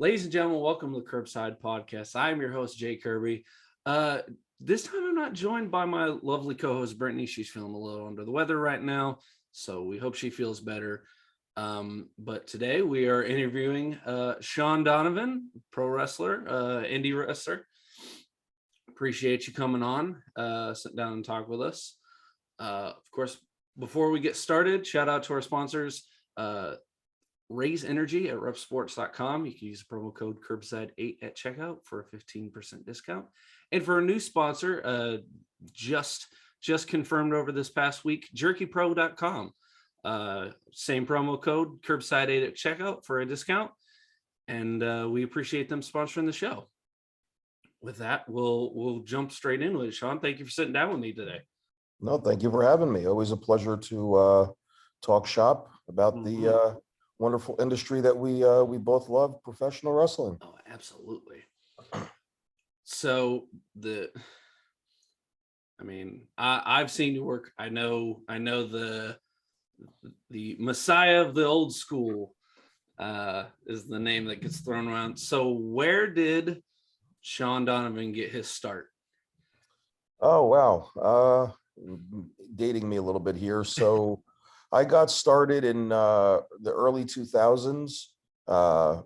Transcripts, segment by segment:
Ladies and gentlemen, welcome to the Kirbside podcast. I am your host, Jay Kirby. This time I'm not joined by my lovely co-host, Brittany. She's feeling a little under the weather right now, so we hope she feels better. But today we are interviewing Shawn Donavan, pro wrestler, indie wrestler. Appreciate you coming on, sit down and talk with us. Of course, before we get started, shout out to our sponsors, Raise Energy at repsports.com. You can use the promo code Kirbside8 at checkout for a 15% discount. And for a new sponsor, just confirmed over this past week, jerkypro.com. Same promo code Kirbside8 at checkout for a discount. And we appreciate them sponsoring the show. With that, we'll jump straight into it. Shawn, thank you for sitting down with me today. No, thank you for having me. Always a pleasure to talk shop about the wonderful industry that we both love, professional wrestling. Oh, absolutely. So I've seen you work. I know the Messiah of the old school is the name that gets thrown around. So where did Shawn Donavan get his start? Oh, wow. Dating me a little bit here. So I got started in the early 2000s,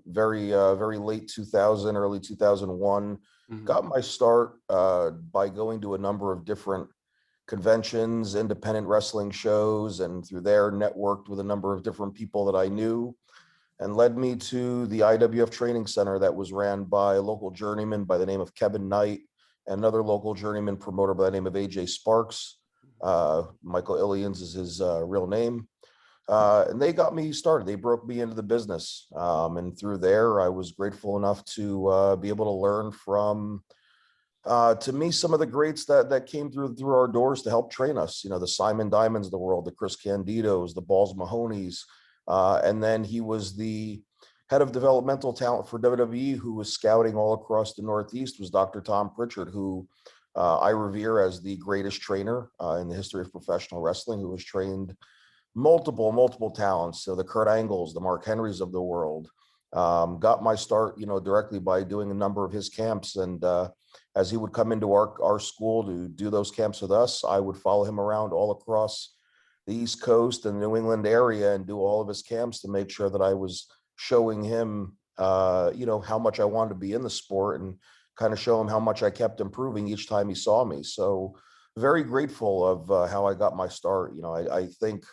very late 2000, early 2001. Got my start by going to a number of different conventions, independent wrestling shows, and through there networked with a number of different people that I knew, and led me to the IWF training center that was ran by a local journeyman by the name of Kevin Knight, and another local journeyman promoter by the name of AJ Sparks. Michael Illians is his real name. And they got me started. They broke me into the business. And through there, I was grateful enough to be able to learn from, to me, some of the greats that came through our doors to help train us. You know, the Simon Diamonds of the world, the Chris Candidos, the Balls Mahoneys. And then he was the head of developmental talent for WWE, who was scouting all across the Northeast, was Dr. Tom Pritchard, who I revere as the greatest trainer in the history of professional wrestling, who has trained multiple talents. So the Kurt Angles, the Mark Henrys of the world. Got my start, directly by doing a number of his camps. And as he would come into our school to do those camps with us, I would follow him around all across the East Coast and New England area and do all of his camps to make sure that I was showing him, how much I wanted to be in the sport, and kind of show him how much I kept improving each time he saw me. So very grateful of how I got my start. I think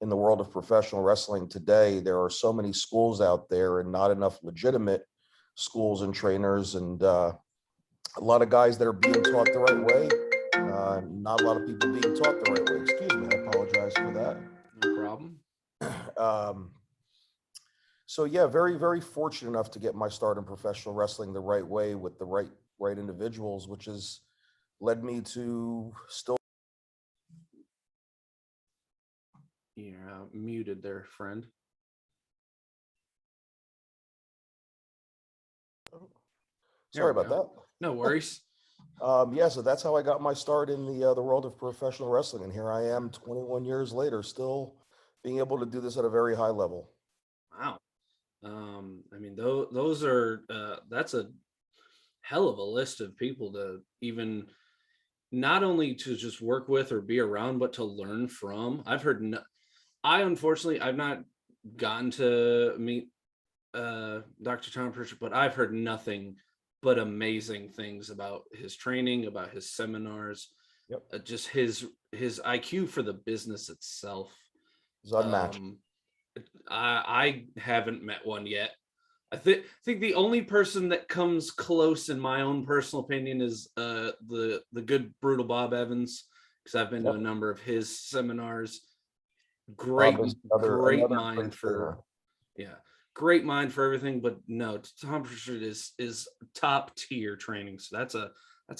in the world of professional wrestling today, there are so many schools out there and not enough legitimate schools and trainers, and a lot of guys that are being taught the right way. Not a lot of people being taught the right way. Excuse me, I apologize for that. No problem. So yeah, very fortunate enough to get my start in professional wrestling the right way with the right individuals, which has led me to still. You're muted there, friend. Sorry about that. No worries. So that's how I got my start in the world of professional wrestling, and here I am 21 years later, still being able to do this at a very high level. Wow. Those are that's a hell of a list of people to even not only to just work with or be around, but to learn from. I've not gotten to meet Dr. Tom Pritchard, but I've heard nothing but amazing things about his training, about his seminars. Yep. Just his IQ for the business itself. It's unmatched. I haven't met one yet. I think the only person that comes close, in my own personal opinion, is the good Brutal Bob Evans, because I've been to a number of his seminars. Great mind for everything, but no, Tom Pritchard is top tier training, so that's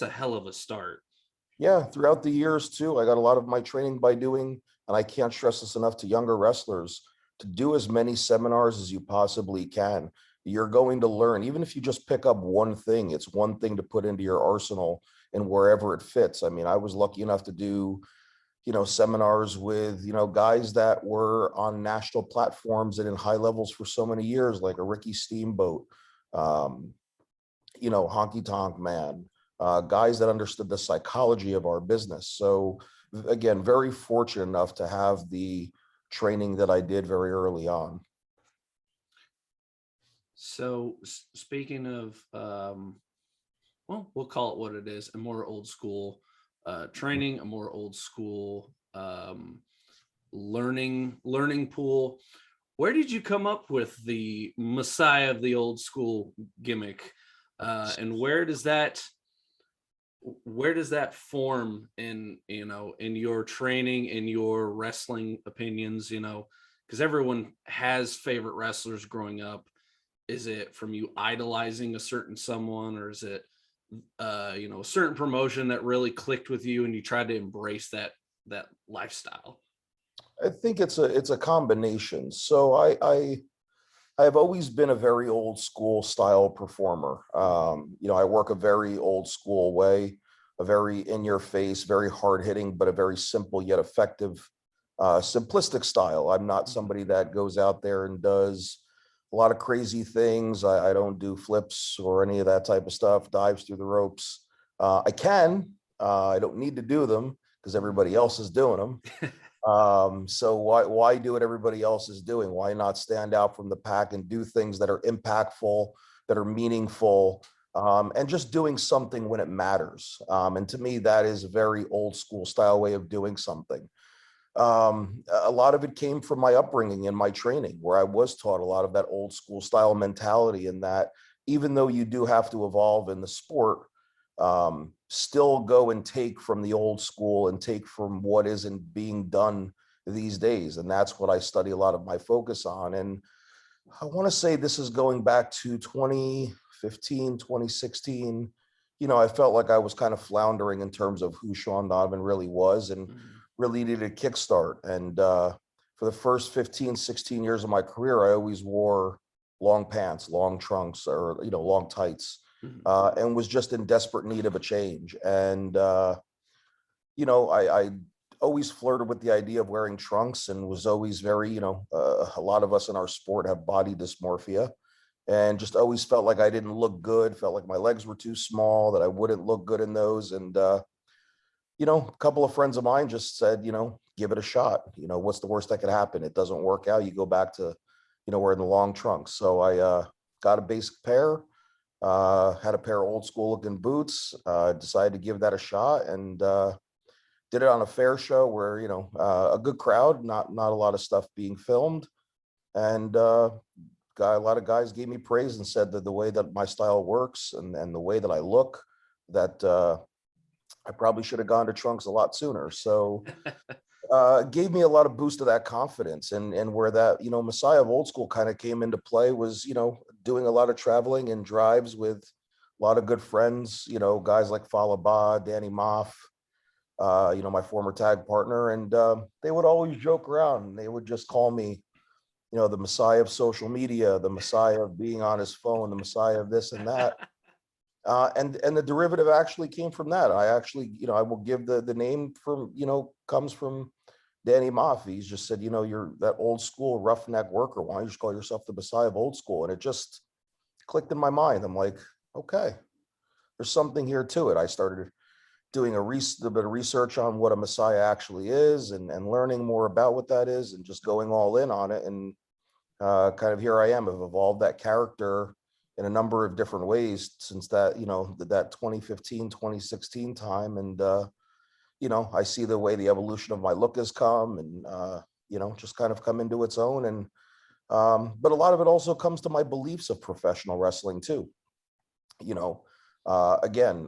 a hell of a start. Yeah, throughout the years too, I got a lot of my training by doing, and I can't stress this enough to younger wrestlers, to do as many seminars as you possibly can. You're going to learn, even if you just pick up one thing, it's one thing to put into your arsenal and wherever it fits. I mean, I was lucky enough to do seminars with, guys that were on national platforms and in high levels for so many years, like a Ricky Steamboat, um, Honky Tonk Man, guys that understood the psychology of our business. So again, very fortunate enough to have the training that I did very early on. So speaking of, well, we'll call it what it is, a more old school training, a more old school learning pool. Where did you come up with the Messiah of the old school gimmick? And where does that form in, in your training, in your wrestling opinions, because everyone has favorite wrestlers growing up. Is it from you idolizing a certain someone, or is it a certain promotion that really clicked with you and you tried to embrace that lifestyle? I think it's a combination. So I've always been a very old school style performer. I work a very old school way, a very in your face, very hard hitting, but a very simple yet effective, simplistic style. I'm not somebody that goes out there and does a lot of crazy things. I don't do flips or any of that type of stuff, dives through the ropes. I can, I don't need to do them because everybody else is doing them. So why do what everybody else is doing? Why not stand out from the pack and do things that are impactful, that are meaningful, and just doing something when it matters? And to me, that is a very old school style way of doing something. A lot of it came from my upbringing and my training, where I was taught a lot of that old school style mentality, and that even though you do have to evolve in the sport, still go and take from the old school and take from what isn't being done these days. And that's what I study a lot of my focus on. And I want to say this is going back to 2015, 2016. I felt like I was kind of floundering in terms of who Shawn Donavan really was, and really needed a kickstart. And for the first 15, 16 years of my career, I always wore long pants, long trunks, or, long tights, and was just in desperate need of a change. And, I always flirted with the idea of wearing trunks, and was always very, a lot of us in our sport have body dysmorphia, and just always felt like I didn't look good, felt like my legs were too small, that I wouldn't look good in those. And, a couple of friends of mine just said, give it a shot. What's the worst that could happen? It doesn't work out. You go back to, wearing the long trunks. So I got a basic pair, had a pair of old school looking boots, decided to give that a shot, and did it on a fair show where, a good crowd, not a lot of stuff being filmed. And a lot of guys gave me praise and said that the way that my style works, and the way that I look, that I probably should have gone to trunks a lot sooner. So gave me a lot of boost of that confidence. And where that, Messiah of old school kind of came into play was, doing a lot of traveling and drives with a lot of good friends, guys like Falaba, Danny Moff, my former tag partner. And they would always joke around, and they would just call me, the Messiah of social media, the Messiah of being on his phone, the Messiah of this and that. And the derivative actually came from that. I actually, I will give the name from, comes from Danny Moff. He's just said, you're that old school roughneck worker. Why don't you just call yourself the Messiah of old school? And it just clicked in my mind. I'm like, okay, there's something here to it. I started doing a bit of research on what a Messiah actually is, and learning more about what that is, and just going all in on it. And kind of here I am. I've evolved that character in a number of different ways since that, that 2015, 2016 time. And, I see the way the evolution of my look has come, and, just kind of come into its own. And, but a lot of it also comes to my beliefs of professional wrestling too. Again,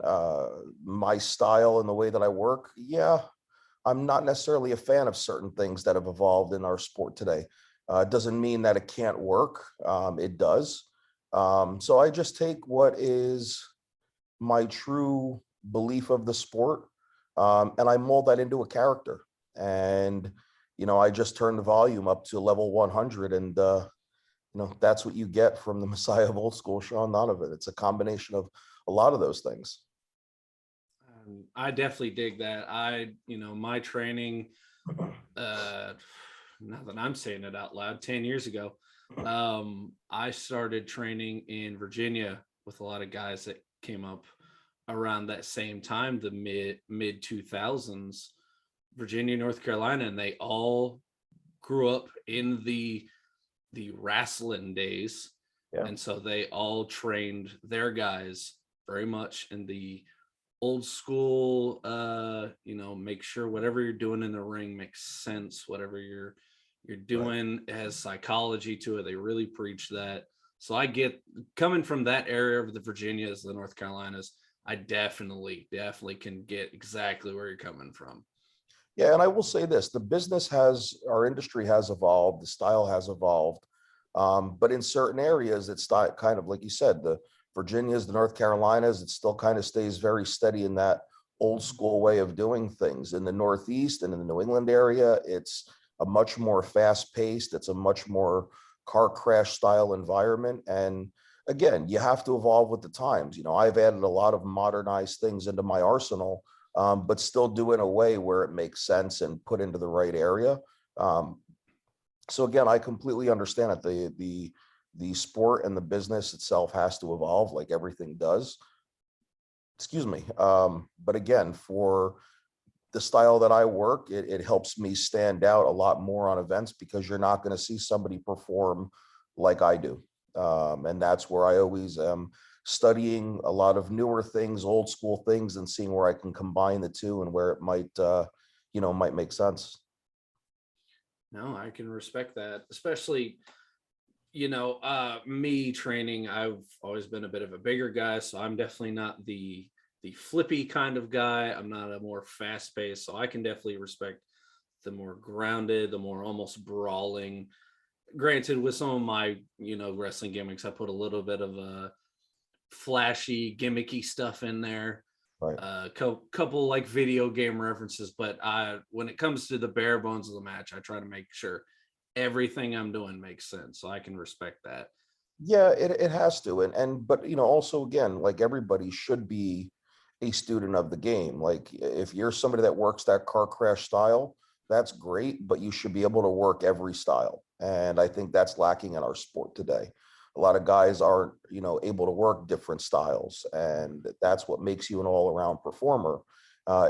my style and the way that I work. Yeah, I'm not necessarily a fan of certain things that have evolved in our sport today. Doesn't mean that it can't work. It does. So I just take what is my true belief of the sport, and I mold that into a character. And, I just turn the volume up to level 100, and, that's what you get from the Messiah of old school, Shawn Donavan. It's a combination of a lot of those things. I definitely dig that. My training, now that I'm saying it out loud, 10 years ago, I started training in Virginia with a lot of guys that came up around that same time, the mid 2000s, Virginia, North Carolina, and they all grew up in the wrestling days, Yeah, and so they all trained their guys very much in the old school, make sure whatever you're doing in the ring makes sense, whatever you're right. doing has psychology to it. They really preach that. So I get, coming from that area of the Virginias, the North Carolinas, I definitely can get exactly where you're coming from. Yeah, and I will say this, the business has, our industry has evolved, the style has evolved. But in certain areas, it's not kind of like you said, the Virginias, the North Carolinas, it still kind of stays very steady in that old school way of doing things. In the Northeast and in the New England area, it's a much more fast paced, it's a much more car crash style environment. And again, you have to evolve with the times. You know, I've added a lot of modernized things into my arsenal, but still do in a way where it makes sense and put into the right area. Um, so again, I completely understand that the sport and the business itself has to evolve like everything does. Excuse me. But again, for the style that I work, it helps me stand out a lot more on events because you're not going to see somebody perform like I do. And that's where I always am studying a lot of newer things, old school things, and seeing where I can combine the two and where it might, might make sense. No, I can respect that, especially, me training. I've always been a bit of a bigger guy, so I'm definitely not the flippy kind of guy. I'm not a more fast paced, so I can definitely respect the more grounded, the more almost brawling. Granted, with some of my, wrestling gimmicks, I put a little bit of a flashy, gimmicky stuff in there, Right. couple like video game references. But when it comes to the bare bones of the match, I try to make sure everything I'm doing makes sense, so I can respect that. Yeah, it has to. And but also again, like everybody should be a student of the game. Like if you're somebody that works that car crash style, that's great, but you should be able to work every style. And I think that's lacking in our sport today. A lot of guys aren't, able to work different styles. And that's what makes you an all-around performer,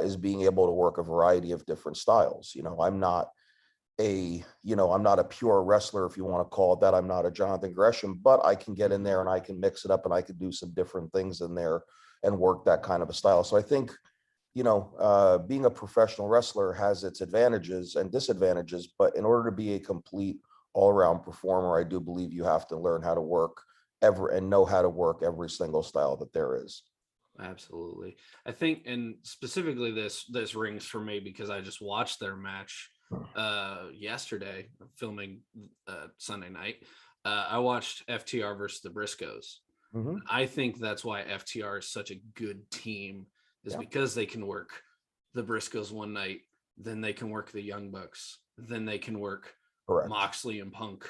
is being able to work a variety of different styles. I'm not a pure wrestler, if you want to call it that. I'm not a Jonathan Gresham, but I can get in there and I can mix it up and I can do some different things in there and work that kind of a style. So I think, being a professional wrestler has its advantages and disadvantages, but in order to be a complete all-around performer, I do believe you have to learn how to work and know how to work every single style that there is. Absolutely. I think, and specifically this rings for me because I just watched their match yesterday, filming Sunday night. I watched FTR versus the Briscoes. Mhm. I think that's why FTR is such a good team, is Yeah, because they can work the Briscoes one night, then they can work the Young Bucks, then they can work correct. Moxley and Punk,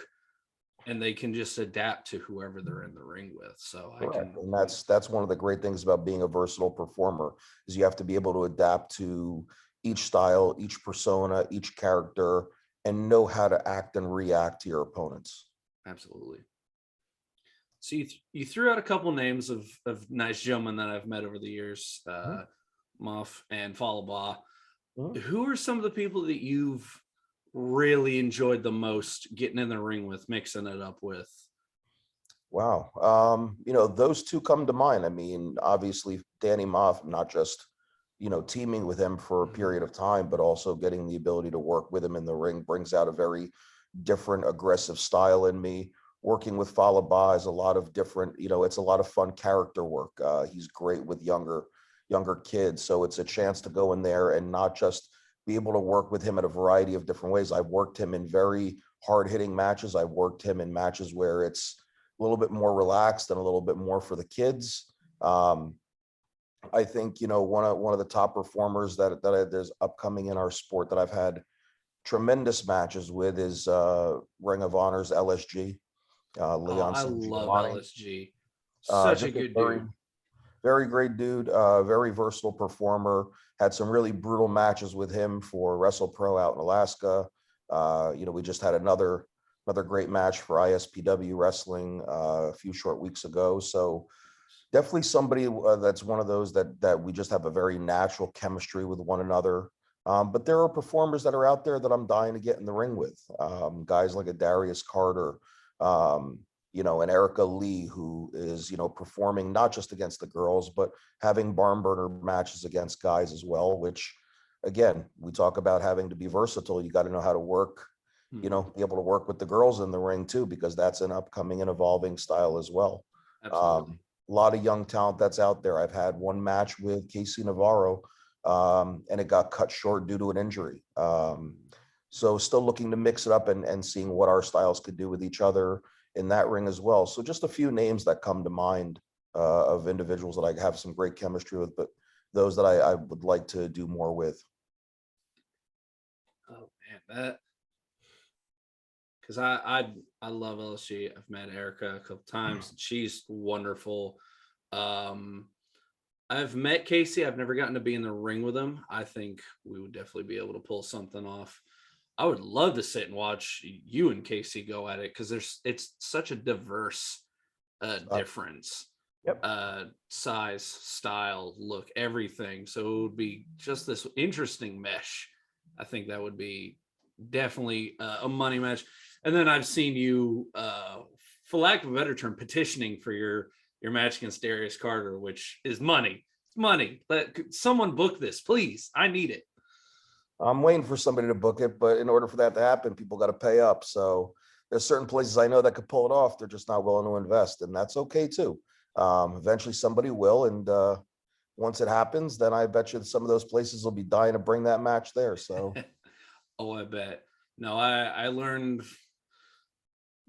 and they can just adapt to whoever they're in the ring with. So I Correct. can, And that's one of the great things about being a versatile performer is you have to be able to adapt to each style, each persona, each character, and know how to act and react to your opponents. absolutely. So you threw out a couple names of nice gentlemen that I've met over the years, Mhm, Muff and Falaba. mhm. Who are some of the people that you've really enjoyed the most getting in the ring with, mixing it up with? Wow. Those two come to mind. I mean, obviously Danny Moff, not just, teaming with him for a period of time, but also getting the ability to work with him in the ring brings out a very different aggressive style in me. Working with Falaba is a lot of different, it's a lot of fun character work. He's great with younger kids. So it's a chance to go in there and not just be able to work with him in a variety of different ways. I've worked him in very hard hitting matches. I've worked him in matches where it's a little bit more relaxed and a little bit more for the kids. Um, I think one of the top performers there's upcoming in our sport that I've had tremendous matches with is Ring of Honor's LSG, Oh, Leon I San love Giovanni. LSG. Such a Just a good very dude. very great dude, very versatile performer. Had some really brutal matches with him for Wrestle Pro out in Alaska. We just had another another great match for ISPW Wrestling a few short weeks ago. So definitely somebody that's one of those that we just have a very natural chemistry with one another. But there are performers that are out there that I'm dying to get in the ring with. Guys like a Darius Carter, and Erica Lee, who is, performing not just against the girls, but having barn burner matches against guys as well, which again, we talk about having to be versatile. You got to know how to work, be able to work with the girls in the ring too, because that's an upcoming and evolving style as well. Absolutely. A lot of young talent that's out there. I've had one match with Casey Navarro, and it got cut short due to an injury. So still looking to mix it up and seeing what our styles could do with each other in that ring as well. So just a few names that come to mind of individuals that I have some great chemistry with, but those that I would like to do more with. Oh man, because I love LSG. I've met Erica a couple times. She's wonderful. I've met Casey. I've never gotten to be in the ring with him. I think we would definitely be able to pull something off. I would love to sit and watch you and Casey go at it because it's such a diverse difference. Yep. Size, style, look, everything. So it would be just this interesting mesh. I think that would be definitely a money match. And then I've seen you, for lack of a better term, petitioning for your match against Darius Carter, which is money. It's money. Let someone book this, please. I need it. I'm waiting for somebody to book it, but in order for that to happen, people got to pay up. So there's certain places I know that could pull it off. They're just not willing to invest, and that's okay too. Eventually somebody will, and once it happens, then I bet you some of those places will be dying to bring that match there. So Oh, I bet. No, I learned,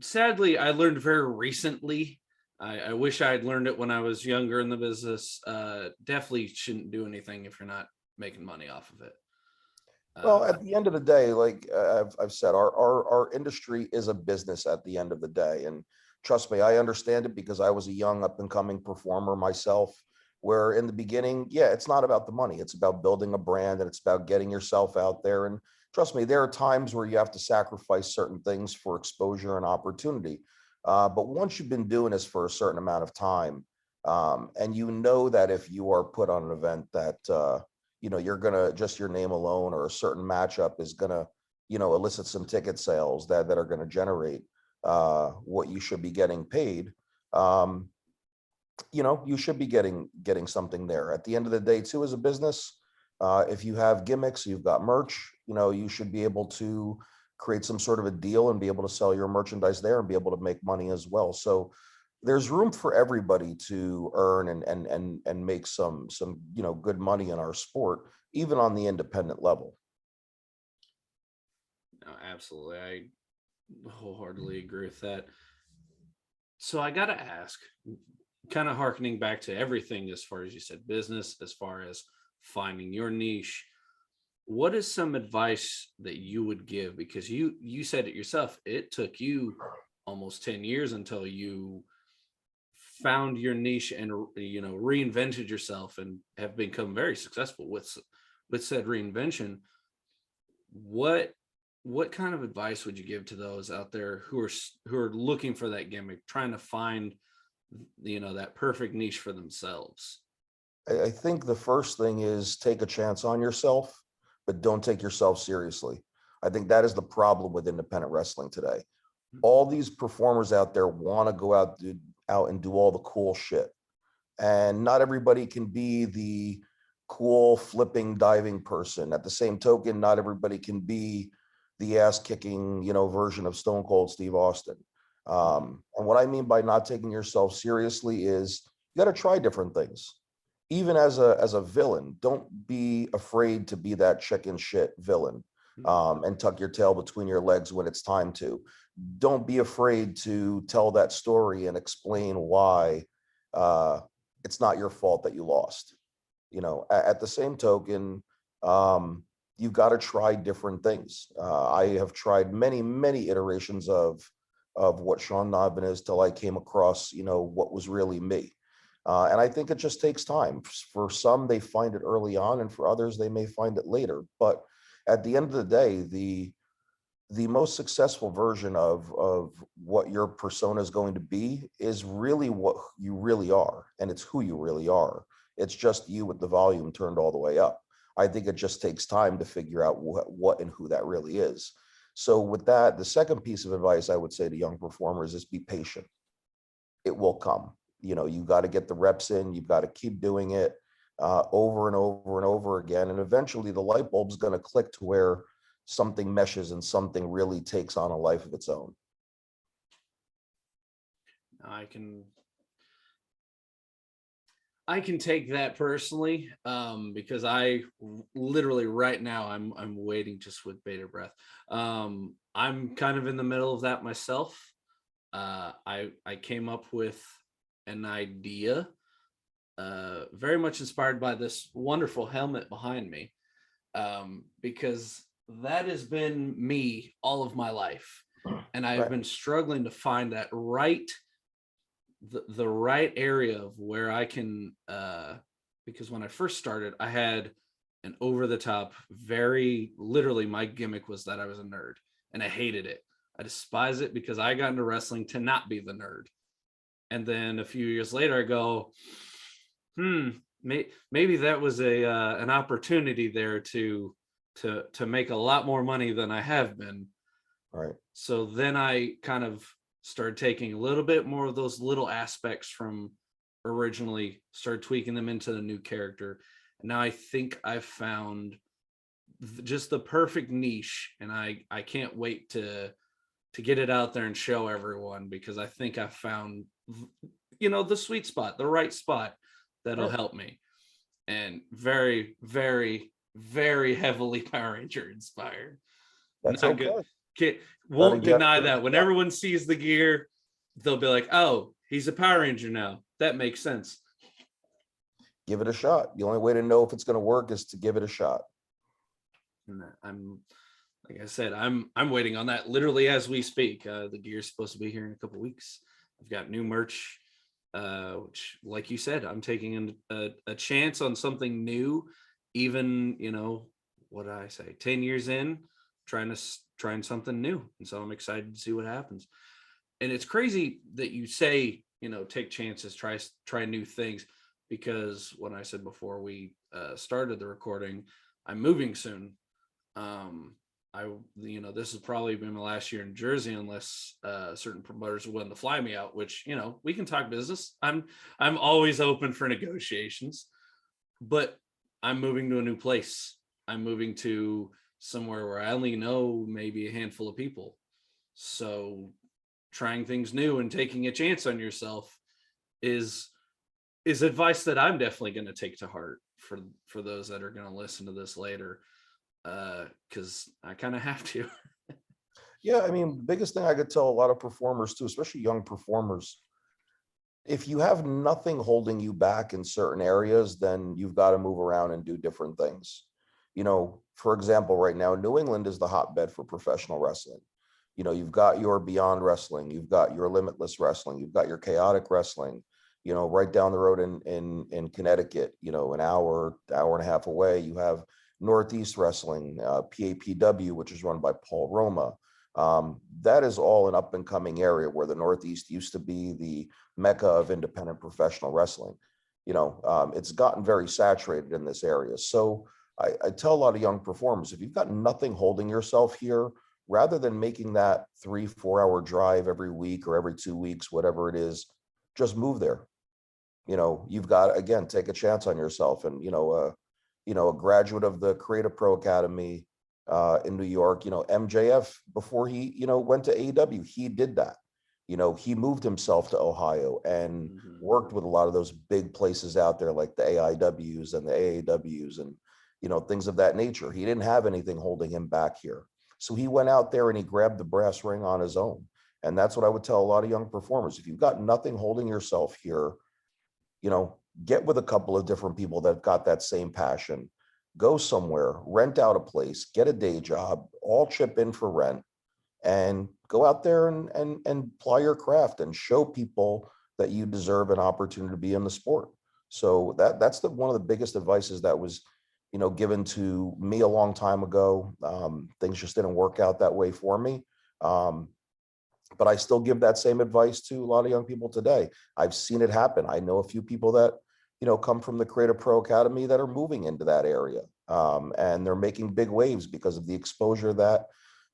sadly, I learned very recently. I wish I had learned it when I was younger in the business. Definitely shouldn't do anything if you're not making money off of it. well, at the end of the day, like I've said, our industry is a business at the end of the day. And trust me, I understand it because I was a young up and coming performer myself, where in the beginning, yeah, it's not about the money. It's about building a brand and it's about getting yourself out there. And trust me, there are times where you have to sacrifice certain things for exposure and opportunity. But once you've been doing this for a certain amount of time, and you know that if you are put on an event that, you're gonna just your name alone or a certain matchup is gonna, elicit some ticket sales that are gonna generate what you should be getting paid. Um, you should be getting something there. At the end of the day, too, as a business, if you have gimmicks, you've got merch, you should be able to create some sort of a deal and be able to sell your merchandise there and be able to make money as well. So there's room for everybody to earn and make some good money in our sport, even on the independent level. No, absolutely. I wholeheartedly agree with that. So I got to ask, kind of harkening back to everything as far as you said, business, as far as finding your niche, what is some advice that you would give? Because you said it yourself, it took you almost 10 years until you found your niche and reinvented yourself and have become very successful with said reinvention. What kind of advice would you give to those out there who are looking for that gimmick, trying to find that perfect niche for themselves? I think the first thing is take a chance on yourself, but don't take yourself seriously. I think that is the problem with independent wrestling today. All these performers out there want to go out and do all the cool shit. And not everybody can be the cool flipping diving person. At the same token, not everybody can be the ass kicking, version of Stone Cold Steve Austin. And what I mean by not taking yourself seriously is you got to try different things. Even as a villain, don't be afraid to be that chicken shit villain, and tuck your tail between your legs when it's time to. Don't be afraid to tell that story and explain why it's not your fault that you lost. At the same token, you've got to try different things. I have tried many iterations of what Shawn Donavan is till I came across, what was really me. And I think it just takes time. For some, they find it early on, and for others, they may find it later. But at the end of the day, the most successful version of what your persona is going to be is really what you really are, and it's who you really are. It's just you with the volume turned all the way up. I think it just takes time to figure out what and who that really is. So with that, the second piece of advice I would say to young performers is be patient. It will come. You got to get the reps in. You've got to keep doing it over and over and over again. And eventually the light bulb's going to click to where something meshes and something really takes on a life of its own. I can take that personally, because I literally right now I'm waiting just with bated breath. I'm kind of in the middle of that myself. I came up with an idea, very much inspired by this wonderful helmet behind me, because that has been me all of my life, and I have Right. been struggling to find that the right area of where I can, because when I first started, I had an over the top, very literally my gimmick was that I was a nerd, and I hated it. I despise it because I got into wrestling to not be the nerd. And then a few years later I go, maybe that was an opportunity there to make a lot more money than I have been. Right. So then I kind of started taking a little bit more of those little aspects from originally, started tweaking them into the new character. And now I think I've found just the perfect niche, and I can't wait to get it out there and show everyone, because I think I found the sweet spot, the right spot that'll Right. help me. And very, very, very heavily Power Ranger inspired. That's Not good. okay. Won't You have to deny give it that. a When shot. everyone sees the gear, they'll be like, "Oh, he's a Power Ranger now. That makes sense." Give it a shot. The only way to know if it's going to work is to give it a shot. And I'm, like I said, I'm waiting on that literally as we speak. The gear's supposed to be here in a couple weeks. I've got new merch, which, like you said, I'm taking a chance on something new. Even what did I say? 10 years in, trying something new, and so I'm excited to see what happens. And it's crazy that you say take chances, try new things, because when I said before we started the recording, I'm moving soon. I this has probably been my last year in Jersey, unless certain promoters are willing to fly me out, which we can talk business. I'm always open for negotiations, but I'm moving to a new place. I'm moving to somewhere where I only know maybe a handful of people. So trying things new and taking a chance on yourself is advice that I'm definitely going to take to heart for those that are going to listen to this later, because I kind of have to. Yeah, I mean, the biggest thing I could tell a lot of performers too, especially young performers, if you have nothing holding you back in certain areas, then you've got to move around and do different things. For example, right now, New England is the hotbed for professional wrestling. You've got your Beyond Wrestling, you've got your Limitless Wrestling, you've got your Chaotic Wrestling, right down the road in Connecticut, an hour and a half away, you have Northeast Wrestling, PAPW, which is run by Paul Roma. That is all an up and coming area where the Northeast used to be the mecca of independent professional wrestling. It's gotten very saturated in this area. So I tell a lot of young performers, if you've got nothing holding yourself here, rather than making that 3-4 hour drive every week or every 2 weeks, whatever it is, just move there. You've got, again, take a chance on yourself. And, a graduate of the Creative Pro Academy in New York, MJF, before he, went to AEW, he did that. He moved himself to Ohio and worked with a lot of those big places out there, like the AIWs and the AAWs and, things of that nature. He didn't have anything holding him back here. So he went out there and he grabbed the brass ring on his own. And that's what I would tell a lot of young performers. If you've got nothing holding yourself here, get with a couple of different people that have got that same passion, go somewhere, rent out a place, get a day job, all chip in for rent, and go out there and ply your craft and show people that you deserve an opportunity to be in the sport. So that's one of the biggest advices that was given to me a long time ago. Things just didn't work out that way for me. Um, but I still give that same advice to a lot of young people today. I've seen it happen. I know a few people that, come from the Creative Pro Academy that are moving into that area. And they're making big waves because of the exposure that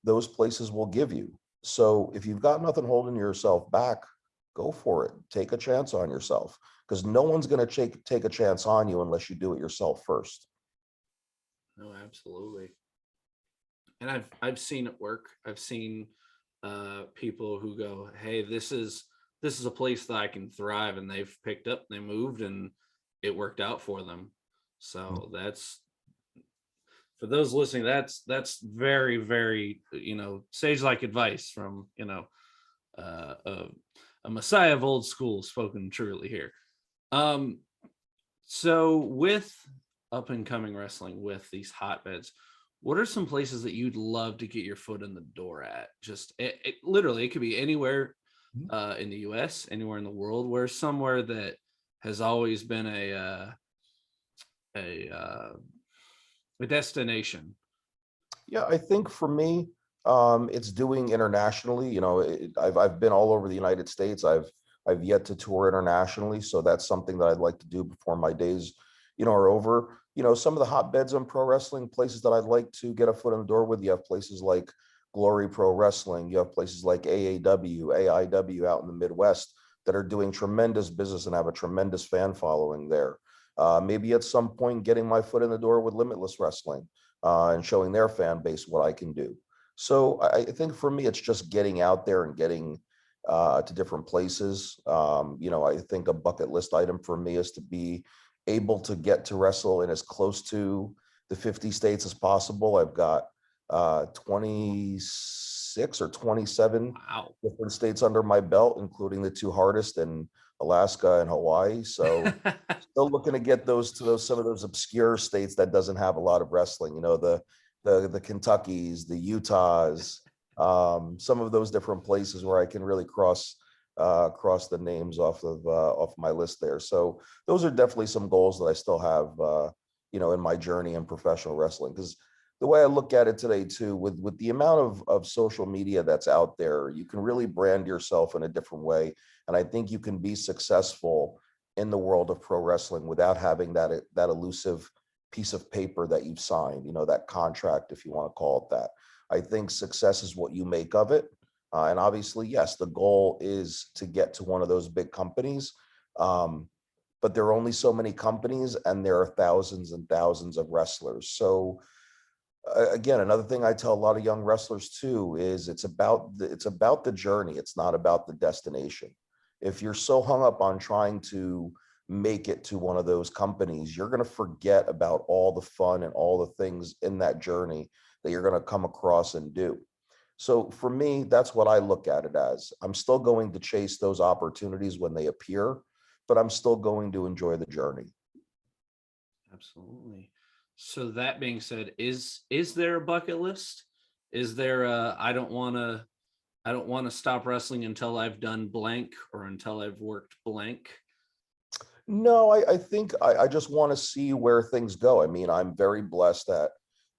those places will give you. So if you've got nothing holding yourself back, go for it. Take a chance on yourself, because no one's going to take a chance on you unless you do it yourself first. No, absolutely. And I've seen it work. I've seen people who go, hey, this is a place that I can thrive, and they've picked up, they moved, and it worked out for them. So that's, for those listening, that's very, very, sage like advice from, uh, a, a messiah of old school, spoken truly here. um so with up and coming wrestling, with these hotbeds, what are some places that you'd love to get your foot in the door at? Just literally, it could be anywhere in the US, anywhere in the world, where somewhere that has always been a uh, a destination. Yeah, I think for me, it's doing internationally. I've been all over the United States. I've yet to tour internationally, so that's something that I'd like to do before my days, are over. Some of the hotbeds on pro wrestling, places that I'd like to get a foot in the door with. You have places like Glory Pro Wrestling. You have places like AAW, AIW out in the Midwest that are doing tremendous business and have a tremendous fan following there. Maybe at some point getting my foot in the door with Limitless Wrestling, and showing their fan base what I can do. So I think for me, it's just getting out there and getting to different places. I think a bucket list item for me is to be able to get to wrestle in as close to the 50 states as possible. I've got 26 or 27 Wow. different states under my belt, including the two hardest in Alaska and Hawaii. So still looking to get those to some of those obscure states that doesn't have a lot of wrestling. The Kentuckys, the Utahs, some of those different places where I can really cross the names off my list there. So those are definitely some goals that I still have in my journey in professional wrestling. Because the way I look at it today too, with the amount of social media that's out there, you can really brand yourself in a different way. And I think you can be successful in the world of pro wrestling without having that elusive piece of paper that you've signed, that contract, if you want to call it that. I think success is what you make of it. And obviously, yes, the goal is to get to one of those big companies. But there are only so many companies, and there are thousands and thousands of wrestlers. So again, another thing I tell a lot of young wrestlers too is it's about the journey. It's not about the destination. If you're so hung up on trying to make it to one of those companies, you're going to forget about all the fun and all the things in that journey that you're going to come across and do. So for me, that's what I look at it as. I'm still going to chase those opportunities when they appear, but I'm still going to enjoy the journey. Absolutely. So that being said, is there a bucket list? Is there a I don't want to stop wrestling until I've done blank, or until I've worked blank? No, I think I just want to see where things go. I mean, I'm very blessed at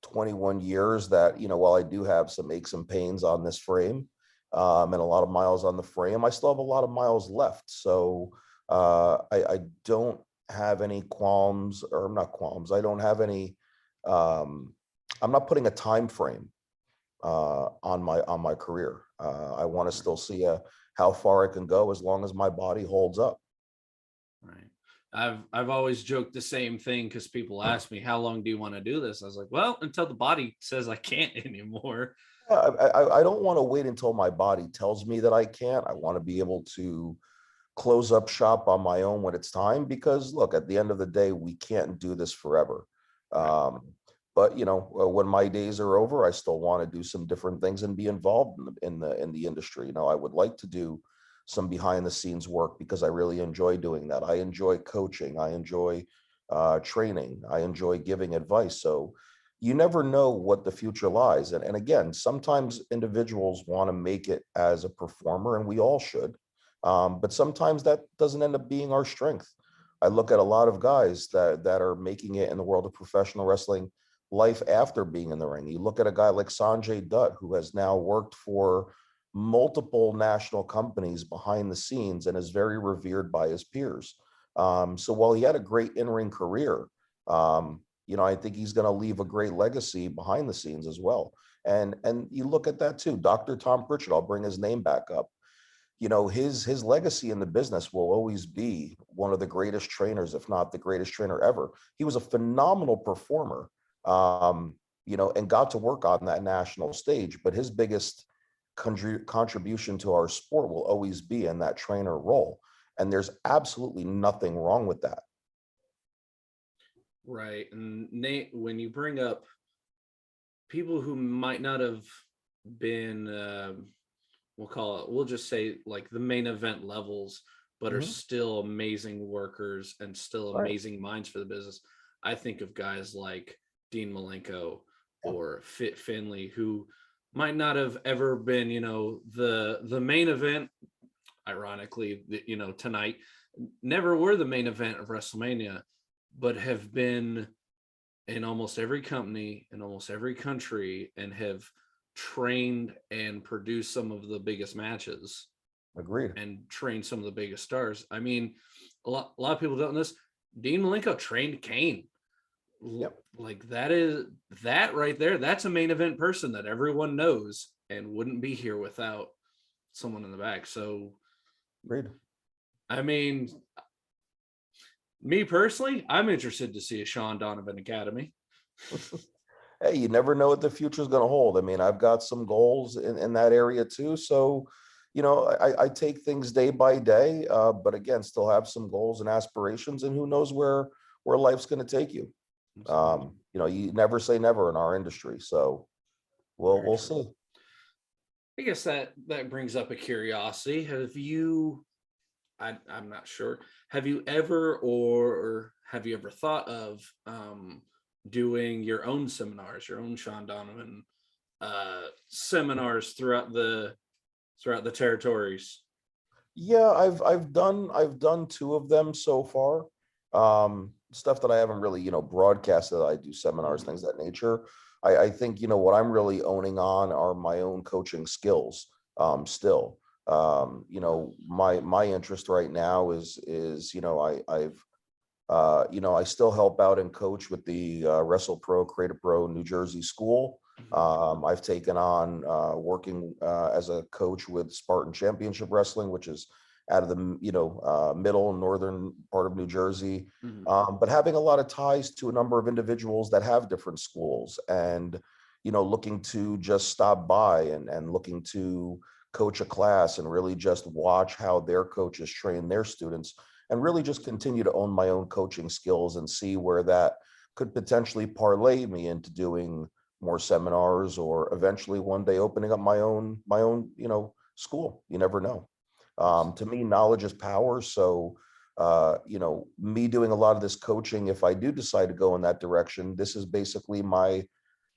21 years that, while I do have some aches and pains on this frame, and a lot of miles on the frame, I still have a lot of miles left. So I don't have any qualms, or not qualms. I don't have any, I'm not putting a time frame on my career. I want to still see how far I can go as long as my body holds up. Right. I've always joked the same thing, because people ask me, how long do you want to do this? I was like, well, until the body says I can't anymore. I don't want to wait until my body tells me that I can't. I want to be able to close up shop on my own when it's time, because look, at the end of the day, we can't do this forever. Um, but when my days are over, I still want to do some different things and be involved in the industry. I would like to do some behind the scenes work, because I really enjoy doing that. I enjoy coaching. I enjoy training. I enjoy giving advice. So you never know what the future lies. And again, sometimes individuals want to make it as a performer, and we all should. But sometimes that doesn't end up being our strength. I look at a lot of guys that are making it in the world of professional wrestling life after being in the ring. You look at a guy like Sanjay Dutt, who has now worked for multiple national companies behind the scenes and is very revered by his peers. So while he had a great in-ring career, I think he's going to leave a great legacy behind the scenes as well. And you look at that too. Dr. Tom Pritchard, I'll bring his name back up. His legacy in the business will always be one of the greatest trainers, if not the greatest trainer ever. He was a phenomenal performer, and got to work on that national stage. But his biggest contribution to our sport will always be in that trainer role. And there's absolutely nothing wrong with that. Right. And Nate, when you bring up people who might not have been, we'll just say like the main event levels, but are still amazing workers and still amazing minds for the business, I think of guys like Dean Malenko or Fit Finley, who might not have ever been, the main event, ironically, tonight, never were the main event of WrestleMania, but have been in almost every company in almost every country and have trained and produced some of the biggest matches. Agreed. And trained some of the biggest stars. I mean, a lot of people don't know this. Dean Malenko trained Kane. Yep. Like that right there. That's a main event person that everyone knows and wouldn't be here without someone in the back. So, Agreed. I mean, me personally, I'm interested to see a Shawn Donavan Academy. Hey, you never know what the future is going to hold. I mean, I've got some goals in that area too. So, I take things day by day, but again, still have some goals and aspirations, and who knows where life's going to take you. You never say never in our industry. So we'll see. I guess that brings up a curiosity. I'm not sure. Have you ever thought of doing your own seminars, your own Shawn Donovan seminars throughout the territories? Yeah, I've done two of them so far. Stuff that I haven't really, broadcasted. I do seminars, things of that nature. I think, what I'm really owning on are my own coaching skills. Still, my interest right now is, I still help out and coach with the Wrestle Pro, Creative Pro New Jersey school. I've taken on working as a coach with Spartan Championship Wrestling, which is out of the middle and northern part of New Jersey, but having a lot of ties to a number of individuals that have different schools, and looking to just stop by and looking to coach a class and really just watch how their coaches train their students, and really just continue to own my own coaching skills and see where that could potentially parlay me into doing more seminars, or eventually one day opening up my own school. You never know. To me, knowledge is power. So, me doing a lot of this coaching, if I do decide to go in that direction, this is basically my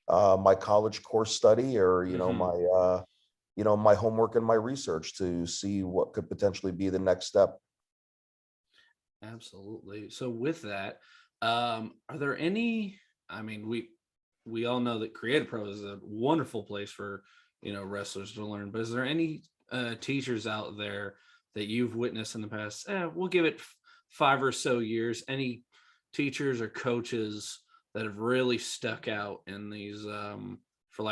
college course study, or my homework and my research to see what could potentially be the next step. Absolutely. So with that, are there any, I mean, we all know that Creative Pro is a wonderful place for, wrestlers to learn, but is there any teachers out there that you've witnessed in the past, we'll give it 5 or so years, any teachers or coaches that have really stuck out in these, for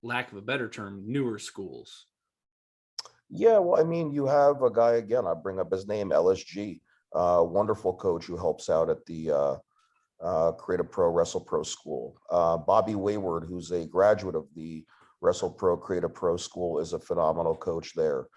lack of a better term, newer schools? Yeah, well, I mean, you have a guy, again, I bring up his name, LSG, wonderful coach who helps out at the Creative Pro Wrestle Pro School. Bobby Wayward, who's a graduate of the Wrestle Pro Creative Pro School, is a phenomenal coach there.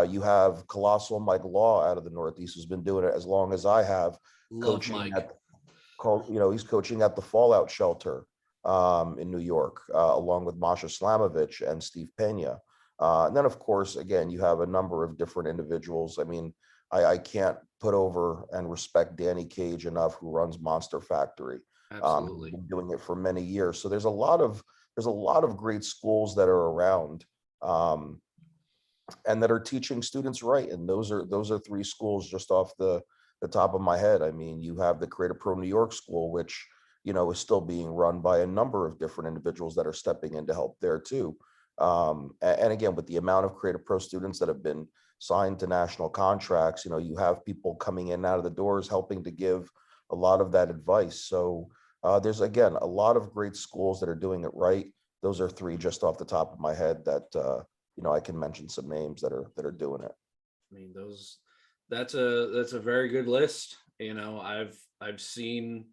You have Colossal Mike Law out of the Northeast, who's been doing it as long as I have. Love Mike. He's coaching at the Fallout Shelter in New York, along with Masha Slamovich and Steve Pena. And then, of course, again, you have a number of different individuals. I mean, I can't put over and respect Danny Cage enough, who runs Monster Factory. Absolutely. Been doing it for many years. So there's a lot of great schools that are around, and that are teaching students right. And those are 3 schools just off the the top of my head, I mean, you have the Creative Pro New York School, which, is still being run by a number of different individuals that are stepping in to help there too. And again, with the amount of Creative Pro students that have been signed to national contracts, you have people coming in and out of the doors helping to give a lot of that advice. So there's, again, a lot of great schools that are doing it right. Those are three just off the top of my head that, I can mention some names that are doing it. I mean, that's a very good list. I've seen,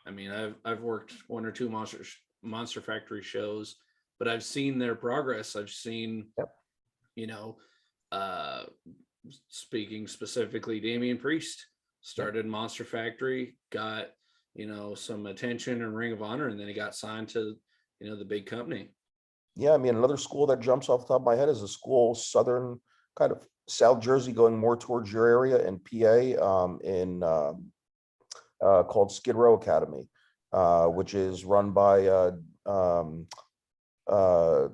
I mean, I've worked one or two Monster Factory shows, but I've seen their progress. I've seen, Yep. you know, uh speaking specifically, Damian Priest started Monster Factory, got, some attention and Ring of Honor, and then he got signed to, the big company. Yeah, I mean, another school that jumps off the top of my head is a school, southern, kind of South Jersey, going more towards your area in PA, called Skid Row Academy, which is run by um, uh,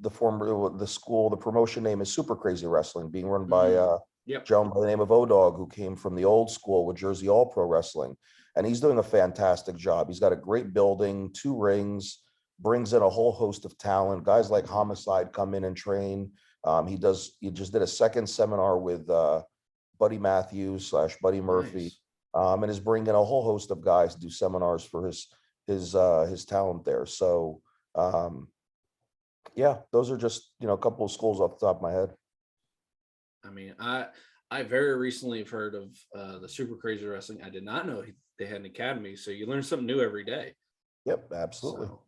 the school. The promotion name is Super Crazy Wrestling, being run by a Yep. gentleman by the name of O-Dog, who came from the old school with Jersey All Pro Wrestling, and he's doing a fantastic job. He's got a great building, 2 rings, brings in a whole host of talent. Guys like Homicide come in and train. He just did a second seminar with Buddy Matthews / Buddy Murphy, Nice. and is bringing in a whole host of guys to do seminars for his talent there. So yeah, those are just, a couple of schools off the top of my head. I mean, I very recently have heard of the Super Crazy Wrestling. I did not know they had an academy, so you learn something new every day. Yep, absolutely. So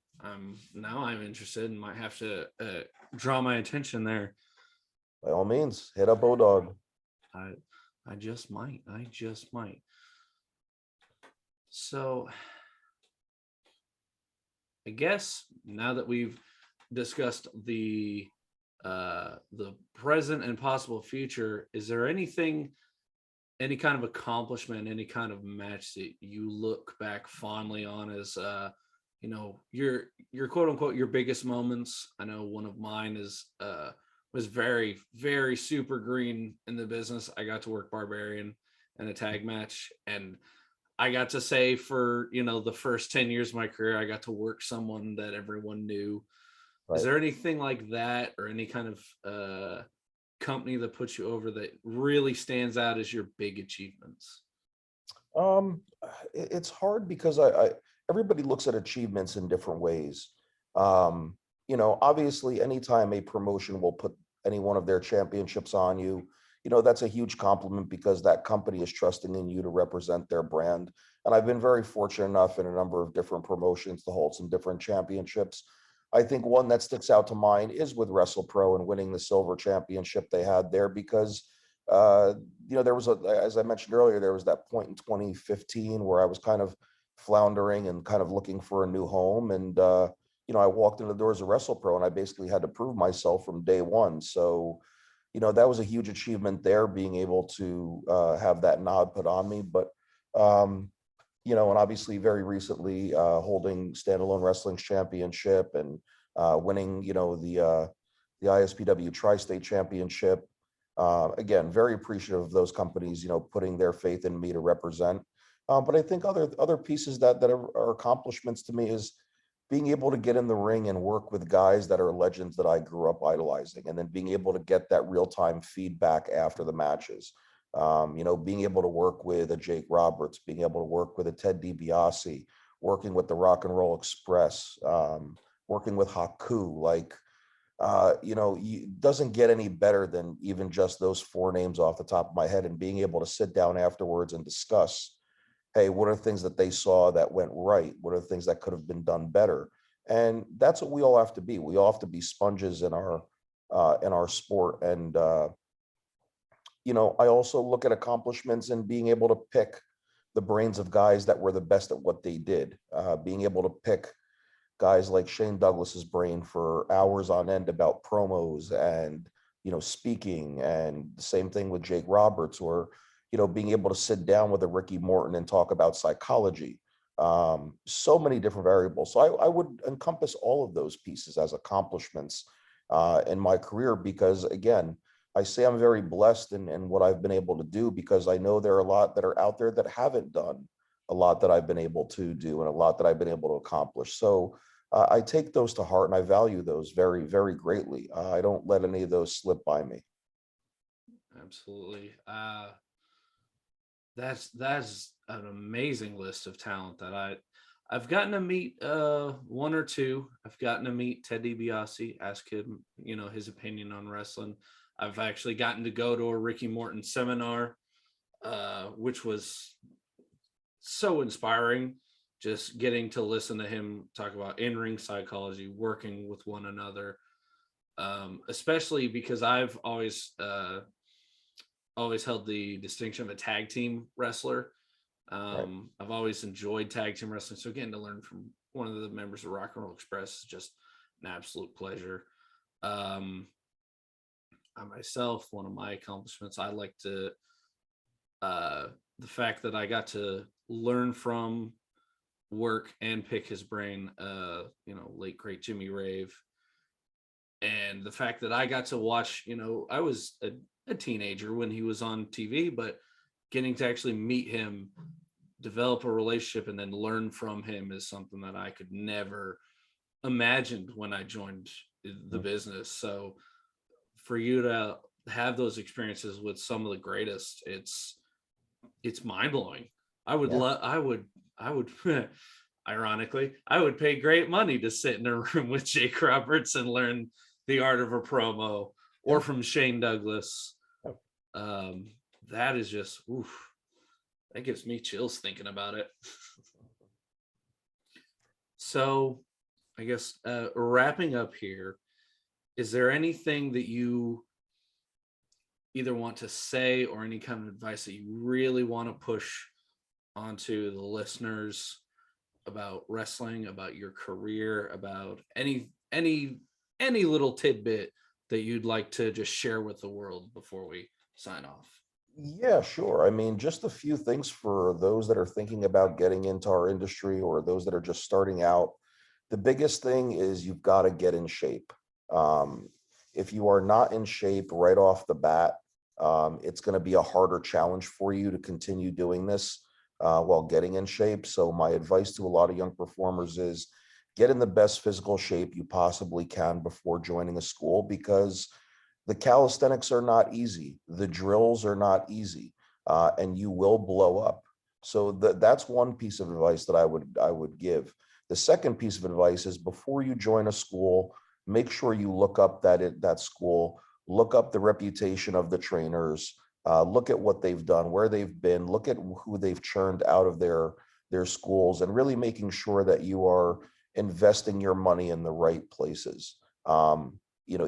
now I'm interested and might have to draw my attention there. By all means, hit up O-Dog. I just might. So I guess now that we've discussed the present and possible future, is there any kind of accomplishment, any kind of match that you look back fondly on as your quote unquote your biggest moments? I know one of mine was very, very super green in the business. I got to work Barbarian in a tag match, and I got to say, for the first 10 years of my career, I got to work someone that everyone knew. Right. Is there anything like that, or any kind of company that puts you over that really stands out as your big achievements? Um, it's hard because everybody looks at achievements in different ways. Obviously, anytime a promotion will put any one of their championships on you, that's a huge compliment, because that company is trusting in you to represent their brand. And I've been very fortunate enough in a number of different promotions to hold some different championships. I think one that sticks out to mind is with WrestlePro and winning the silver championship they had there, because uh, there was as I mentioned earlier, there was that point in 2015 where I was kind of floundering and kind of looking for a new home. And, I walked into the doors of WrestlePro and I basically had to prove myself from day one. So, that was a huge achievement there, being able to have that nod put on me. But, and obviously very recently holding Standalone Wrestling's championship and winning, the ISPW Tri-State Championship. Again, very appreciative of those companies, putting their faith in me to represent. But I think other pieces that are accomplishments to me is being able to get in the ring and work with guys that are legends that I grew up idolizing, and then being able to get that real-time feedback after the matches. Being able to work with a Jake Roberts, being able to work with a Ted DiBiase, working with the Rock and Roll Express, working with Haku, like, doesn't get any better than even just those 4 names off the top of my head, and being able to sit down afterwards and discuss, hey, what are things that they saw that went right? What are the things that could have been done better? And that's what we all have to be. We all have to be sponges in our sport. And I also look at accomplishments and being able to pick the brains of guys that were the best at what they did. Being able to pick guys like Shane Douglas's brain for hours on end about promos and, speaking, and the same thing with Jake Roberts, or, being able to sit down with a Ricky Morton and talk about psychology. So many different variables. So I would encompass all of those pieces as accomplishments in my career, because again, I say I'm very blessed in what I've been able to do, because I know there are a lot that are out there that haven't done a lot that I've been able to do and a lot that I've been able to accomplish. So I take those to heart and I value those very, very greatly. I don't let any of those slip by me. Absolutely. That's an amazing list of talent that I've gotten to meet one or two. I've gotten to meet Ted DiBiase, ask him, his opinion on wrestling. I've actually gotten to go to a Ricky Morton seminar, which was so inspiring, just getting to listen to him talk about in-ring psychology, working with one another. Especially because I've always held the distinction of a tag team wrestler. Right. I've always enjoyed tag team wrestling, so getting to learn from one of the members of Rock and Roll Express is just an absolute pleasure. I myself, one of my accomplishments, I like to the fact that I got to learn from, work, and pick his brain. Late great Jimmy Rave, and the fact that I got to watch. I was a teenager when he was on TV, but getting to actually meet him, develop a relationship, and then learn from him is something that I could never imagined when I joined the business. So for you to have those experiences with some of the greatest, it's mind blowing. I would Yeah. love, I would, ironically, I would pay great money to sit in a room with Jake Roberts and learn the art of a promo, or Yeah. from Shane Douglas. Yeah. That is just, oof, that gives me chills thinking about it. So I guess wrapping up here, is there anything that you either want to say or any kind of advice that you really want to push onto the listeners about wrestling, about your career, about any little tidbit that you'd like to just share with the world before we sign off? Yeah, sure. I mean, just a few things for those that are thinking about getting into our industry or those that are just starting out. The biggest thing is you've got to get in shape. Um, if you are not in shape right off the bat, it's going to be a harder challenge for you to continue doing this while getting in shape. So my advice to a lot of young performers is get in the best physical shape you possibly can before joining a school, because the calisthenics are not easy. The drills are not easy, and you will blow up. So that's one piece of advice that I would give. The second piece of advice is, before you join a school, make sure you look up that school, look up the reputation of the trainers, look at what they've done, where they've been, look at who they've churned out of their schools, and really making sure that you are investing your money in the right places.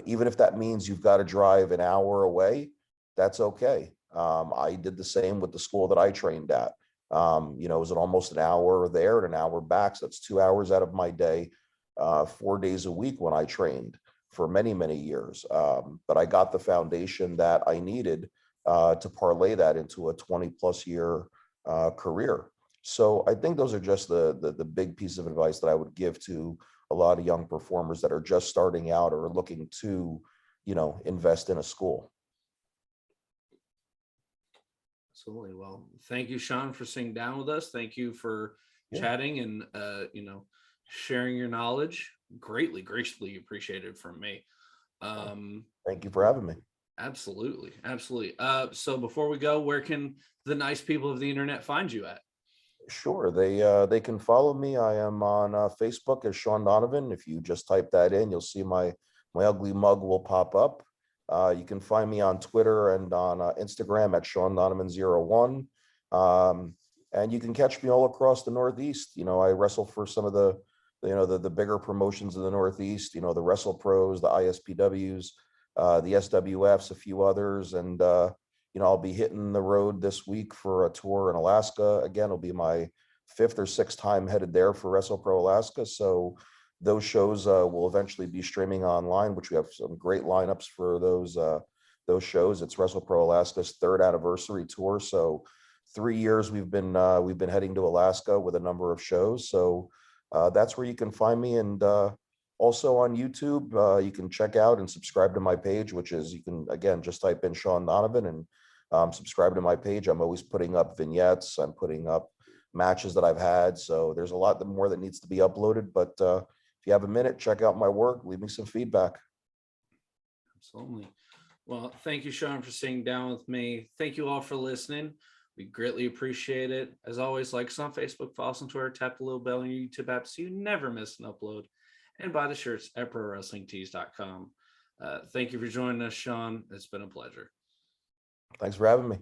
Even if that means you've got to drive an hour away, that's okay. I did the same with the school that I trained at. It was almost an hour there and an hour back. So that's 2 hours out of my day, 4 days a week when I trained for many, many years. But I got the foundation that I needed to parlay that into a 20 plus year career. So I think those are just the big piece of advice that I would give to a lot of young performers that are just starting out or looking to, invest in a school. Absolutely. Well, thank you, Shawn, for sitting down with us. Thank you for Yeah. chatting and sharing your knowledge. Graciously appreciated from me. Thank you for having me. Absolutely, absolutely. So before we go, where can the nice people of the internet find you at? Sure. They can follow me. I am on Facebook as Shawn Donavan. If you just type that in, you'll see my ugly mug will pop up. You can find me on Twitter and on Instagram at Shawn Donavan01. And you can catch me all across the Northeast. I wrestle for some of the bigger promotions in the Northeast. The Wrestle Pros, the ISPWs, the SWFs, a few others, and I'll be hitting the road this week for a tour in Alaska. Again, it'll be my 5th or 6th time headed there for WrestlePro Alaska. So those shows will eventually be streaming online, which we have some great lineups for those shows. It's WrestlePro Alaska's 3rd anniversary tour. So 3 years we've been heading to Alaska with a number of shows. So that's where you can find me. And Also on YouTube, you can check out and subscribe to my page, which is, you can, again, just type in Shawn Donavan and subscribe to my page. I'm always putting up vignettes. I'm putting up matches that I've had. So there's a lot more that needs to be uploaded. But if you have a minute, check out my work. Leave me some feedback. Absolutely. Well, thank you, Shawn, for sitting down with me. Thank you all for listening. We greatly appreciate it. As always, like us on Facebook, follow us on Twitter, tap the little bell on your YouTube app so you never miss an upload, and buy the shirts at prowrestlingtees.com. Thank you for joining us, Shawn. It's been a pleasure. Thanks for having me.